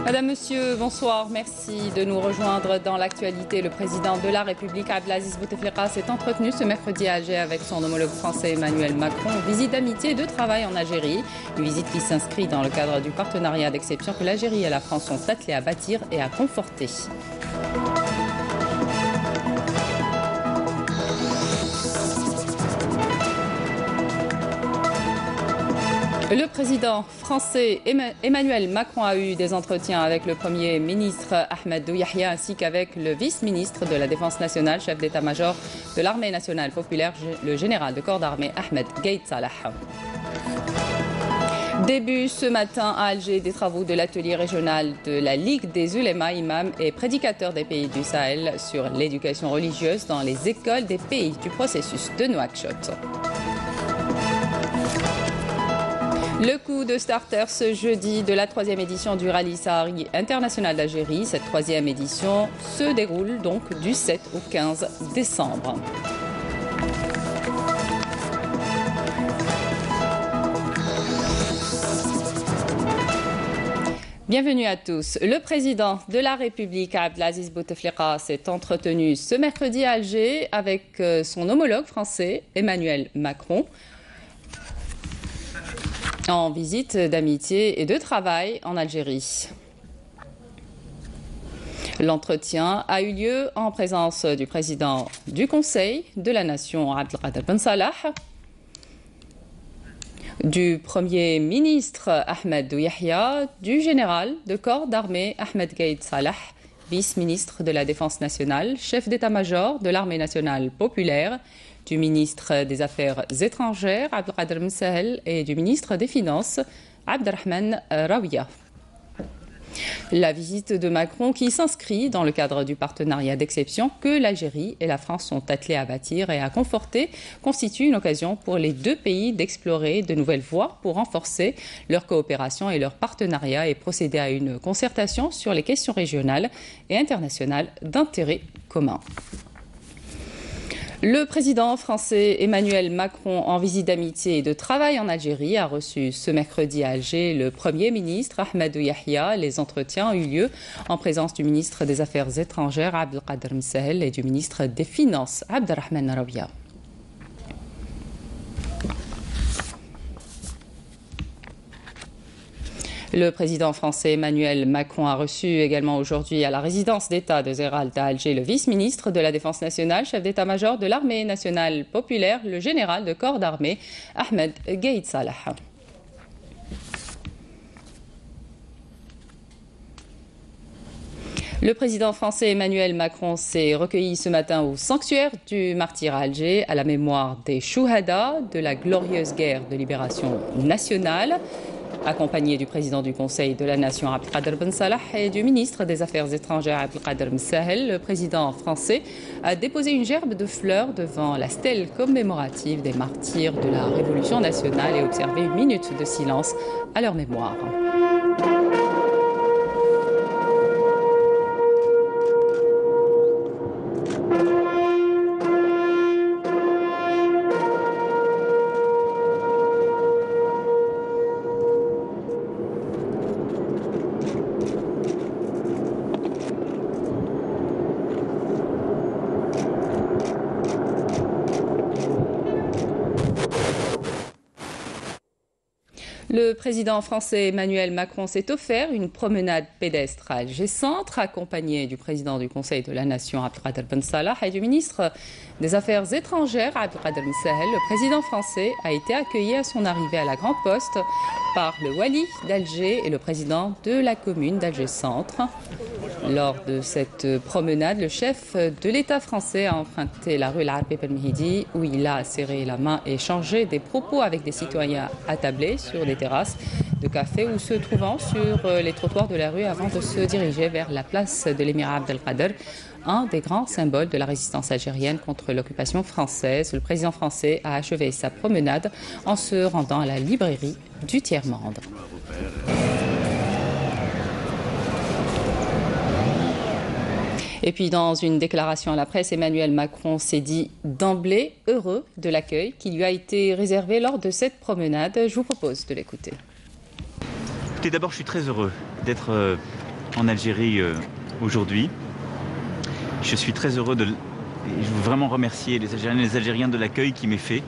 Madame, Monsieur, bonsoir. Merci de nous rejoindre dans l'actualité. Le président de la République, Abdelaziz Bouteflika, s'est entretenu ce mercredi à Alger avec son homologue français Emmanuel Macron. Visite d'amitié et de travail en Algérie. Une visite qui s'inscrit dans le cadre du partenariat d'exception que l'Algérie et la France sont attelées à bâtir et à conforter. Le président français Emmanuel Macron a eu des entretiens avec le Premier ministre Ahmed Yahya ainsi qu'avec le vice-ministre de la Défense nationale, chef d'état-major de l'Armée nationale populaire, le général de corps d'armée Ahmed Gaïd Salah. Début ce matin à Alger des travaux de l'atelier régional de la Ligue des ulémas, imams et prédicateurs des pays du Sahel sur l'éducation religieuse dans les écoles des pays du processus de Nouakchott. Le coup de starter ce jeudi de la 3e édition du Rallye Sahari international d'Algérie. Cette 3e édition se déroule donc du 7 au 15 décembre. Bienvenue à tous. Le président de la République, Abdelaziz Bouteflika, s'est entretenu ce mercredi à Alger avec son homologue français, Emmanuel Macron, en visite d'amitié et de travail en Algérie. L'entretien a eu lieu en présence du président du Conseil de la Nation, Abdelkader Ben Salah, du Premier ministre Ahmed Yahya, du général de corps d'armée Ahmed Gaïd Salah, vice-ministre de la Défense nationale, chef d'état-major de l'Armée nationale populaire, du ministre des Affaires étrangères, Abdelkader Msahel, et du ministre des Finances, Abderrahmane Raouia. La visite de Macron qui s'inscrit dans le cadre du partenariat d'exception que l'Algérie et la France sont attelées à bâtir et à conforter constitue une occasion pour les deux pays d'explorer de nouvelles voies pour renforcer leur coopération et leur partenariat et procéder à une concertation sur les questions régionales et internationales d'intérêt commun. Le président français Emmanuel Macron, en visite d'amitié et de travail en Algérie, a reçu ce mercredi à Alger le Premier ministre Ahmed Yahya. Les entretiens ont eu lieu en présence du ministre des Affaires étrangères Abdelkader Msahel et du ministre des Finances Abderrahmane Raouia. Le président français Emmanuel Macron a reçu également aujourd'hui à la résidence d'État de Zeralt à Alger le vice-ministre de la Défense nationale, chef d'état-major de l'Armée nationale populaire, le général de corps d'armée Ahmed Gaïd Salah. Le président français Emmanuel Macron s'est recueilli ce matin au sanctuaire du martyr à Alger à la mémoire des Chouhada de la glorieuse guerre de libération nationale. Accompagné du président du Conseil de la Nation, Abdelkader Ben Salah, et du ministre des Affaires étrangères, Abdelkader Msahel, le président français a déposé une gerbe de fleurs devant la stèle commémorative des martyrs de la Révolution nationale et observé une minute de silence à leur mémoire. Le président français Emmanuel Macron s'est offert une promenade pédestre à Alger Centre, accompagné du président du Conseil de la Nation, Abdelkader Ben Salah, et du ministre des Affaires étrangères, Abdelkader Msahel. Le président français a été accueilli à son arrivée à la Grand Poste par le wali d'Alger et le président de la commune d'Alger Centre. Lors de cette promenade, le chef de l'État français a emprunté la rue Al-Arbi Ben Mehdi, où il a serré la main et échangé des propos avec des citoyens attablés sur des terrasses de café ou se trouvant sur les trottoirs de la rue avant de se diriger vers la place de l'émirat Abdelkader, un des grands symboles de la résistance algérienne contre l'occupation française. Le président français a achevé sa promenade en se rendant à la librairie du Tiers-Monde. Et puis dans une déclaration à la presse, Emmanuel Macron s'est dit d'emblée heureux de l'accueil qui lui a été réservé lors de cette promenade. Je vous propose de l'écouter. Écoutez, d'abord je suis très heureux d'être en Algérie aujourd'hui. Je suis très heureux et je veux vraiment remercier les Algériennes et les Algériens de l'accueil qui m'est fait.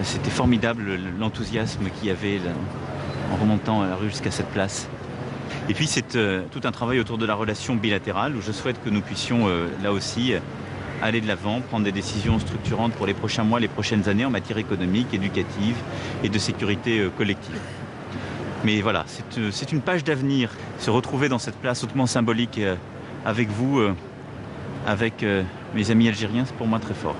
C'était formidable l'enthousiasme qu'il y avait là, en remontant la rue jusqu'à cette place. Et puis c'est tout un travail autour de la relation bilatérale où je souhaite que nous puissions là aussi aller de l'avant, prendre des décisions structurantes pour les prochains mois, les prochaines années en matière économique, éducative et de sécurité collective. Mais voilà, c'est une page d'avenir. Se retrouver dans cette place hautement symbolique avec vous, avec mes amis algériens, c'est pour moi très fort.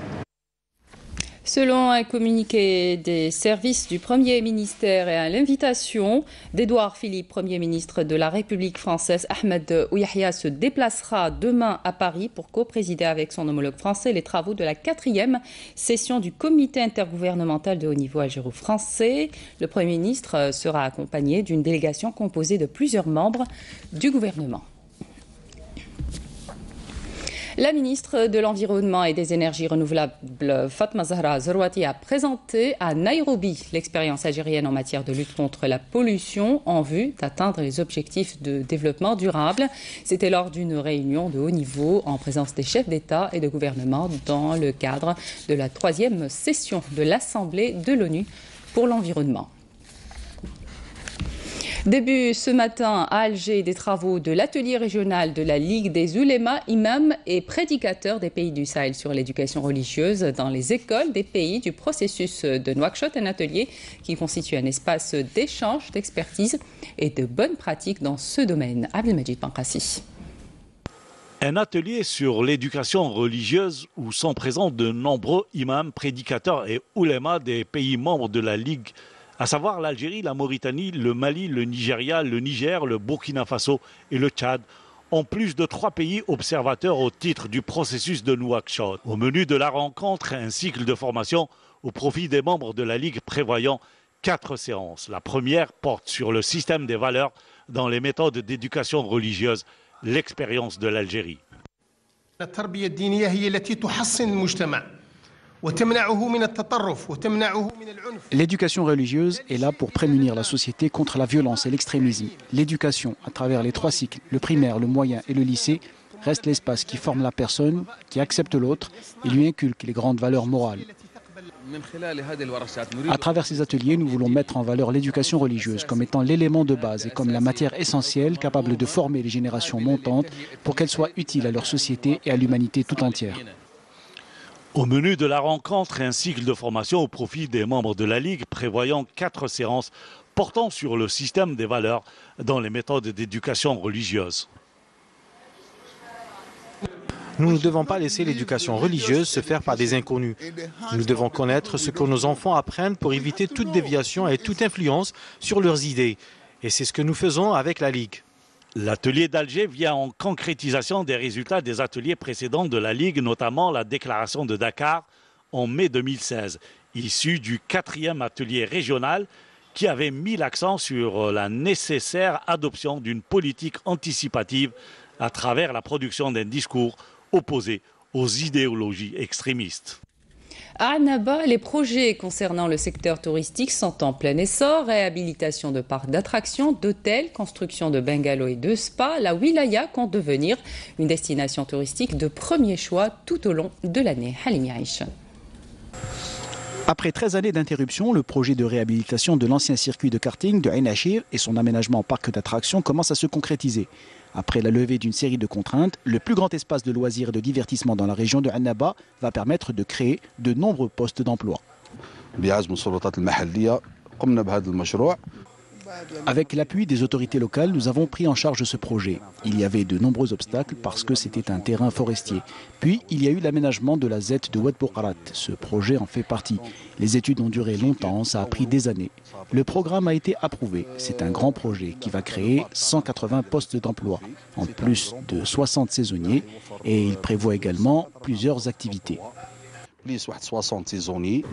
Selon un communiqué des services du Premier ministère et à l'invitation d'Édouard Philippe, Premier ministre de la République française, Ahmed Ouyahia se déplacera demain à Paris pour co-présider avec son homologue français les travaux de la 4e session du comité intergouvernemental de haut niveau algéro-français. Le Premier ministre sera accompagné d'une délégation composée de plusieurs membres du gouvernement. La ministre de l'Environnement et des Énergies renouvelables, Fatma Zahra Zerouati, a présenté à Nairobi l'expérience algérienne en matière de lutte contre la pollution en vue d'atteindre les objectifs de développement durable. C'était lors d'une réunion de haut niveau en présence des chefs d'État et de gouvernement dans le cadre de la 3e session de l'Assemblée de l'ONU pour l'environnement. Début ce matin à Alger des travaux de l'atelier régional de la Ligue des oulémas, imams et prédicateurs des pays du Sahel sur l'éducation religieuse dans les écoles des pays du processus de Nouakchott, un atelier qui constitue un espace d'échange, d'expertise et de bonnes pratiques dans ce domaine. Abdelmajid Pankassi. Un atelier sur l'éducation religieuse où sont présents de nombreux imams, prédicateurs et oulémas des pays membres de la Ligue, à savoir l'Algérie, la Mauritanie, le Mali, le Nigeria, le Niger, le Burkina Faso et le Tchad, en plus de 3 pays observateurs au titre du processus de Nouakchott. Au menu de la rencontre, un cycle de formation au profit des membres de la Ligue prévoyant 4 séances. La première porte sur le système des valeurs dans les méthodes d'éducation religieuse, l'expérience de l'Algérie. L'éducation religieuse est là pour prémunir la société contre la violence et l'extrémisme. L'éducation, à travers les 3 cycles, le primaire, le moyen et le lycée, reste l'espace qui forme la personne, qui accepte l'autre et lui inculque les grandes valeurs morales. À travers ces ateliers, nous voulons mettre en valeur l'éducation religieuse comme étant l'élément de base et comme la matière essentielle capable de former les générations montantes pour qu'elles soient utiles à leur société et à l'humanité tout entière. Au menu de la rencontre, un cycle de formation au profit des membres de la Ligue prévoyant 4 séances portant sur le système des valeurs dans les méthodes d'éducation religieuse. Nous ne devons pas laisser l'éducation religieuse se faire par des inconnus. Nous devons connaître ce que nos enfants apprennent pour éviter toute déviation et toute influence sur leurs idées. Et c'est ce que nous faisons avec la Ligue. L'atelier d'Alger vient en concrétisation des résultats des ateliers précédents de la Ligue, notamment la déclaration de Dakar en mai 2016, issue du 4e atelier régional qui avait mis l'accent sur la nécessaire adoption d'une politique anticipative à travers la production d'un discours opposé aux idéologies extrémistes. À Annaba, les projets concernant le secteur touristique sont en plein essor. Réhabilitation de parcs d'attractions, d'hôtels, construction de bungalows et de spas. La wilaya compte devenir une destination touristique de premier choix tout au long de l'année. Halim Yaïch. Après 13 années d'interruption, le projet de réhabilitation de l'ancien circuit de karting de Ain Achir et son aménagement en parc d'attractions commence à se concrétiser. Après la levée d'une série de contraintes, le plus grand espace de loisirs et de divertissement dans la région de Annaba va permettre de créer de nombreux postes d'emploi. Avec l'appui des autorités locales, nous avons pris en charge ce projet. Il y avait de nombreux obstacles parce que c'était un terrain forestier. Puis, il y a eu l'aménagement de la ZET de Oued Boukarat. Ce projet en fait partie. Les études ont duré longtemps, ça a pris des années. Le programme a été approuvé. C'est un grand projet qui va créer 180 postes d'emploi, en plus de 60 saisonniers, et il prévoit également plusieurs activités. بليس واحد 60 سيزوني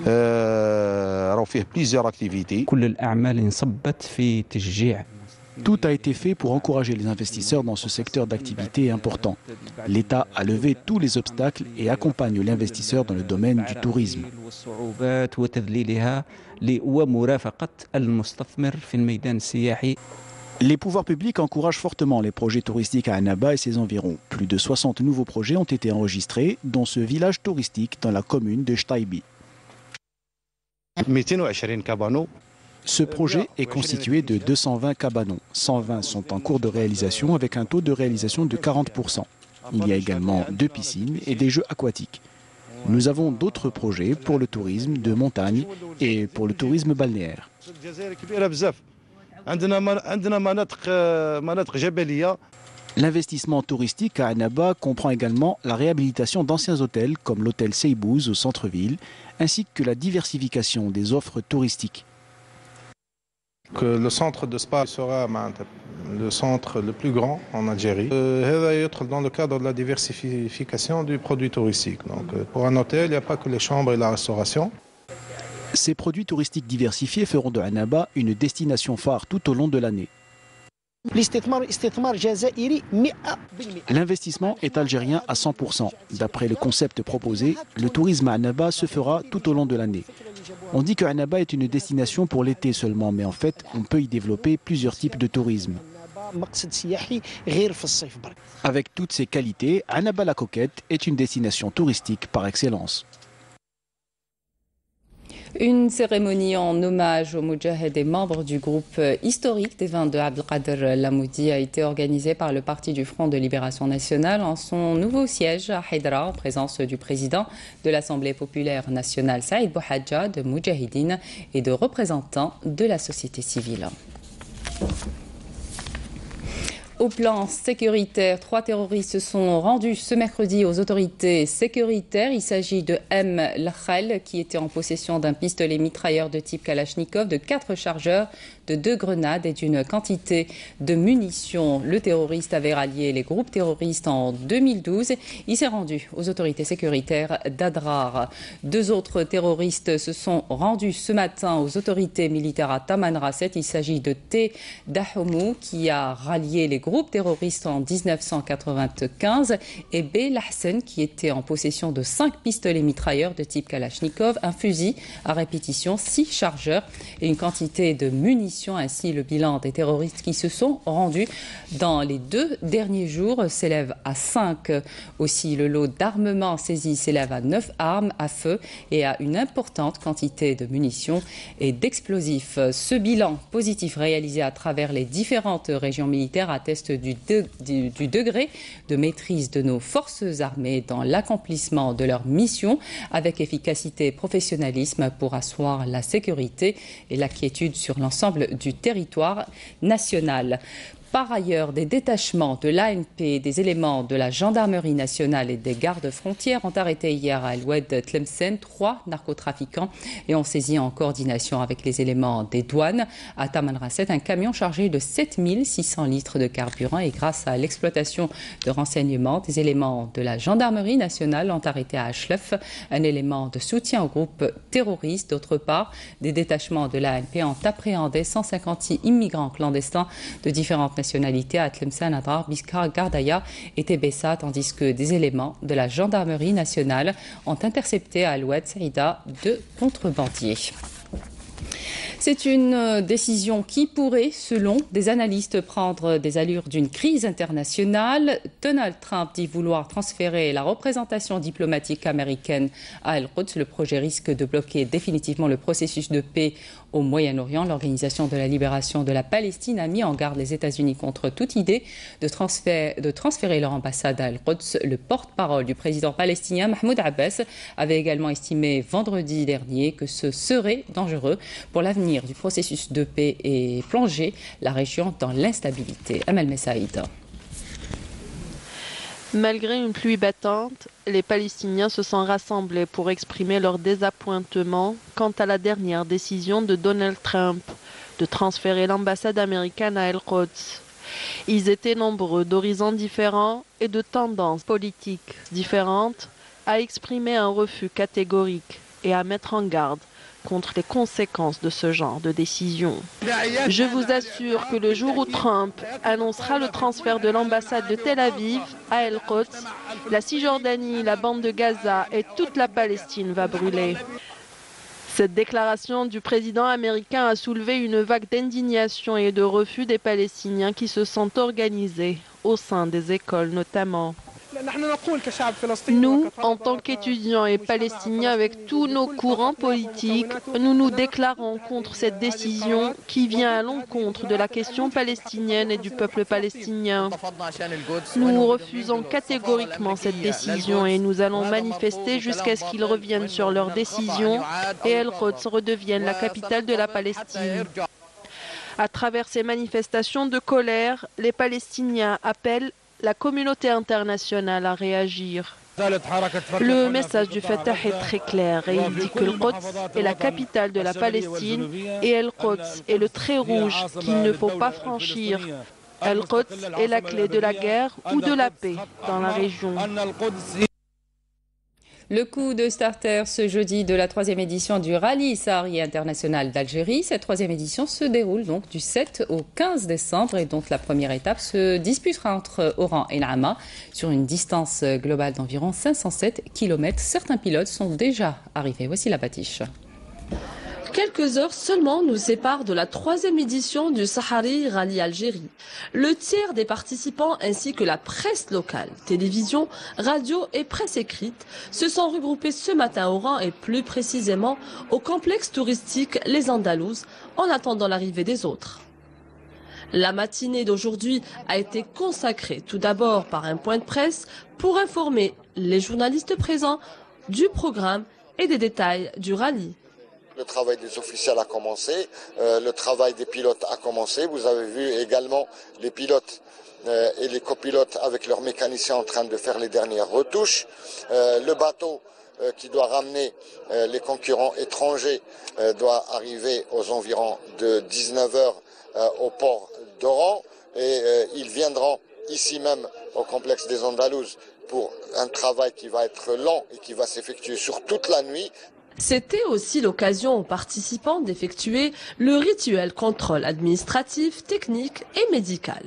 راهو فيه بليزيور اكتيفيتي كل الاعمال انصبت في تشجيع. Tout a été fait pour encourager les investisseurs dans ce secteur d'activité important. L'État a levé tous les obstacles et accompagne l'investisseur dans le domaine du tourisme. Les pouvoirs publics encouragent fortement les projets touristiques à Annaba et ses environs. Plus de 60 nouveaux projets ont été enregistrés, dont ce village touristique dans la commune de Shtaibi. Ce projet est constitué de 220 cabanons. 120 sont en cours de réalisation avec un taux de réalisation de 40%. Il y a également 2 piscines et des jeux aquatiques. Nous avons d'autres projets pour le tourisme de montagne et pour le tourisme balnéaire. L'investissement touristique à Annaba comprend également la réhabilitation d'anciens hôtels comme l'hôtel Seybouz au centre-ville, ainsi que la diversification des offres touristiques. Le centre de spa sera le centre le plus grand en Algérie. Dans le cadre de la diversification du produit touristique. Donc, pour un hôtel, il n'y a pas que les chambres et la restauration. Ces produits touristiques diversifiés feront de Annaba une destination phare tout au long de l'année. L'investissement est algérien à 100%. D'après le concept proposé, le tourisme à Annaba se fera tout au long de l'année. On dit que Annaba est une destination pour l'été seulement, mais en fait, on peut y développer plusieurs types de tourisme. Avec toutes ces qualités, Annaba la Coquette est une destination touristique par excellence. Une cérémonie en hommage aux Moudjahed et membres du groupe historique des vins de Abdelkader Lamoudi a été organisée par le Parti du Front de Libération Nationale en son nouveau siège à Haïdra, en présence du président de l'Assemblée populaire nationale Saïd Bouhadja, de Moudjahidine et de représentants de la société civile. Au plan sécuritaire, 3 terroristes se sont rendus ce mercredi aux autorités sécuritaires. Il s'agit de M. Lakhal, qui était en possession d'un pistolet mitrailleur de type Kalachnikov, de 4 chargeurs, de 2 grenades et d'une quantité de munitions. Le terroriste avait rallié les groupes terroristes en 2012. Il s'est rendu aux autorités sécuritaires d'Adrar. 2 autres terroristes se sont rendus ce matin aux autorités militaires à Tamanrasset. Il s'agit de T. Dahoumou, qui a rallié les groupes terroristes en 1995, et B. Lahsen, qui était en possession de 5 pistolets mitrailleurs de type Kalachnikov, un fusil à répétition, 6 chargeurs et une quantité de munitions. Ainsi, le bilan des terroristes qui se sont rendus dans les 2 derniers jours s'élève à 5. Aussi, le lot d'armement saisi s'élève à 9 armes à feu et à une importante quantité de munitions et d'explosifs. Ce bilan positif réalisé à travers les différentes régions militaires atteste du degré de maîtrise de nos forces armées dans l'accomplissement de leur mission avec efficacité et professionnalisme pour asseoir la sécurité et la quiétude sur l'ensemble du territoire national. Par ailleurs, des détachements de l'ANP, des éléments de la gendarmerie nationale et des gardes-frontières ont arrêté hier à Al-Oued Tlemcen 3 narcotrafiquants et ont saisi en coordination avec les éléments des douanes à Tamanrasset un camion chargé de 7600 litres de carburant. Et grâce à l'exploitation de renseignements, des éléments de la gendarmerie nationale ont arrêté à Ashlef un élément de soutien au groupe terroriste. D'autre part, des détachements de l'ANP ont appréhendé 156 immigrants clandestins de différentes nationalités à Tlemcen, Adrar, Biskra, Gardaya et Tébessa, tandis que des éléments de la gendarmerie nationale ont intercepté à Al-Oued Saïda 2 contrebandiers. C'est une décision qui pourrait, selon des analystes, prendre des allures d'une crise internationale. Donald Trump dit vouloir transférer la représentation diplomatique américaine à Al-Quds. Le projet risque de bloquer définitivement le processus de paix au Moyen-Orient. L'Organisation de la libération de la Palestine a mis en garde les États-Unis contre toute idée de transférer leur ambassade à Al-Quds. Le porte-parole du président palestinien Mahmoud Abbas avait également estimé vendredi dernier que ce serait dangereux pour l'avenir du processus de paix et plonger la région dans l'instabilité. Amal Messaïd. Malgré une pluie battante, les Palestiniens se sont rassemblés pour exprimer leur désappointement quant à la dernière décision de Donald Trump de transférer l'ambassade américaine à Al-Quds. Ils étaient nombreux, d'horizons différents et de tendances politiques différentes, à exprimer un refus catégorique et à mettre en garde contre les conséquences de ce genre de décision. Je vous assure que le jour où Trump annoncera le transfert de l'ambassade de Tel Aviv à El-Quds, la Cisjordanie, la bande de Gaza et toute la Palestine va brûler. Cette déclaration du président américain a soulevé une vague d'indignation et de refus des Palestiniens qui se sont organisés au sein des écoles notamment. Nous, en tant qu'étudiants et Palestiniens avec tous nos courants politiques, nous nous déclarons contre cette décision qui vient à l'encontre de la question palestinienne et du peuple palestinien. Nous refusons catégoriquement cette décision et nous allons manifester jusqu'à ce qu'ils reviennent sur leur décision et El-Quds redevienne la capitale de la Palestine. À travers ces manifestations de colère, les Palestiniens appellent la communauté internationale à réagir. Le message du Fatah est très clair et il dit que El-Quds est la capitale de la Palestine et El-Quds est le trait rouge qu'il ne faut pas franchir. El-Quds est la clé de la guerre ou de la paix dans la région. Le coup de starter ce jeudi de la 3e édition du Rallye Sahari International d'Algérie. Cette 3e édition se déroule donc du 7 au 15 décembre et donc la première étape se disputera entre Oran et Naama sur une distance globale d'environ 507 km. Certains pilotes sont déjà arrivés. Voici la batiche. Quelques heures seulement nous séparent de la 3e édition du Sahari Rallye Algérie. Le tiers des participants ainsi que la presse locale, télévision, radio et presse écrite se sont regroupés ce matin au Oran et plus précisément au complexe touristique Les Andalouses en attendant l'arrivée des autres. La matinée d'aujourd'hui a été consacrée tout d'abord par un point de presse pour informer les journalistes présents du programme et des détails du rallye. Le travail des officiels a commencé, le travail des pilotes a commencé. Vous avez vu également les pilotes et les copilotes avec leurs mécaniciens en train de faire les dernières retouches. Le bateau qui doit ramener les concurrents étrangers doit arriver aux environs de 19h au port d'Oran et ils viendront ici même au complexe des Andalouses pour un travail qui va être lent et qui va s'effectuer sur toute la nuit. C'était aussi l'occasion aux participants d'effectuer le rituel contrôle administratif, technique et médical.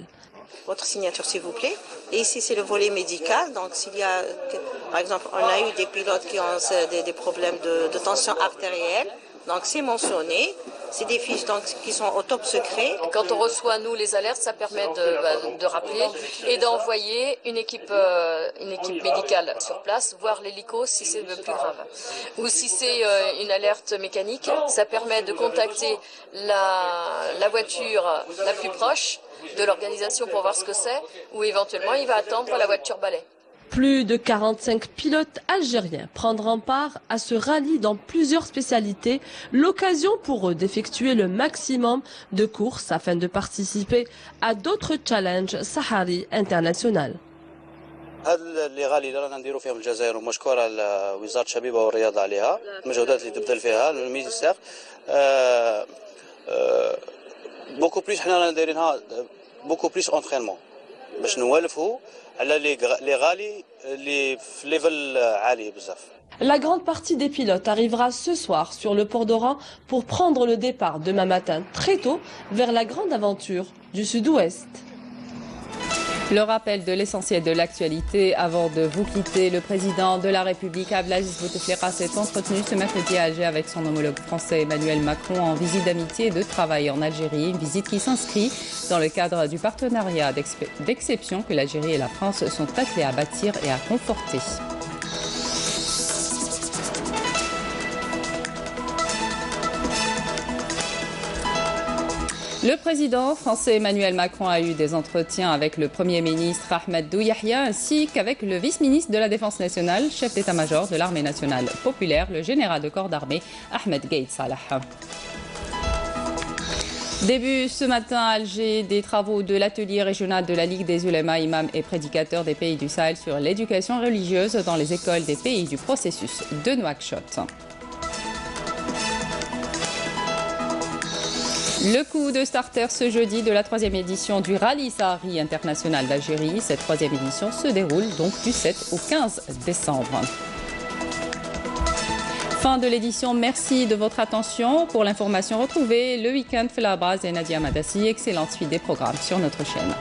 Votre signature s'il vous plaît. Et ici c'est le volet médical. Donc s'il y a, par exemple, on a eu des pilotes qui ont des problèmes de tension artérielle. Donc c'est mentionné. C'est des fiches donc, qui sont au top secret. Quand on reçoit, nous, les alertes, ça permet de rappeler et d'envoyer une équipe médicale sur place, voir l'hélico si c'est le plus grave. Ou si c'est une alerte mécanique, ça permet de contacter la voiture la plus proche de l'organisation pour voir ce que c'est, ou éventuellement il va attendre la voiture balai. Plus de 45 pilotes algériens prendront part à ce rallye dans plusieurs spécialités, l'occasion pour eux d'effectuer le maximum de courses afin de participer à d'autres challenges Sahari international. اللي غالي اللي رانا نديرو فيهم الجزائر ومشكوره وزاره الشباب والرياضه عليها المجهودات اللي تبذل فيها المينيستير بوكو بليس حنا رانا دايرينها بوكو بليس اونترينمون باش نوالفوا على لي غالي اللي في ليفل عالي بزاف. La grande partie des pilotes arrivera ce soir sur le port d'Oran pour prendre le départ demain matin très tôt vers la grande aventure du sud-ouest. Le rappel de l'essentiel de l'actualité avant de vous quitter. Le président de la République, Abdelaziz Bouteflika, s'est entretenu ce mercredi à Alger avec son homologue français Emmanuel Macron en visite d'amitié et de travail en Algérie. Une visite qui s'inscrit dans le cadre du partenariat d'exception que l'Algérie et la France sont attelés à bâtir et à conforter. Le président français Emmanuel Macron a eu des entretiens avec le Premier ministre Ahmed Yahya ainsi qu'avec le vice-ministre de la Défense nationale, chef d'état-major de l'armée nationale populaire, le général de corps d'armée Ahmed Gaïd Salah. Début ce matin à Alger des travaux de l'atelier régional de la Ligue des ulémas, imams et prédicateurs des pays du Sahel sur l'éducation religieuse dans les écoles des pays du processus de Nouakchott. Le coup de starter ce jeudi de la 3e édition du Rallye Sahari International d'Algérie. Cette 3e édition se déroule donc du 7 au 15 décembre. Fin de l'édition, merci de votre attention. Pour l'information retrouvée, le week-end fait la base et Nadia Madassi. Excellente suite des programmes sur notre chaîne.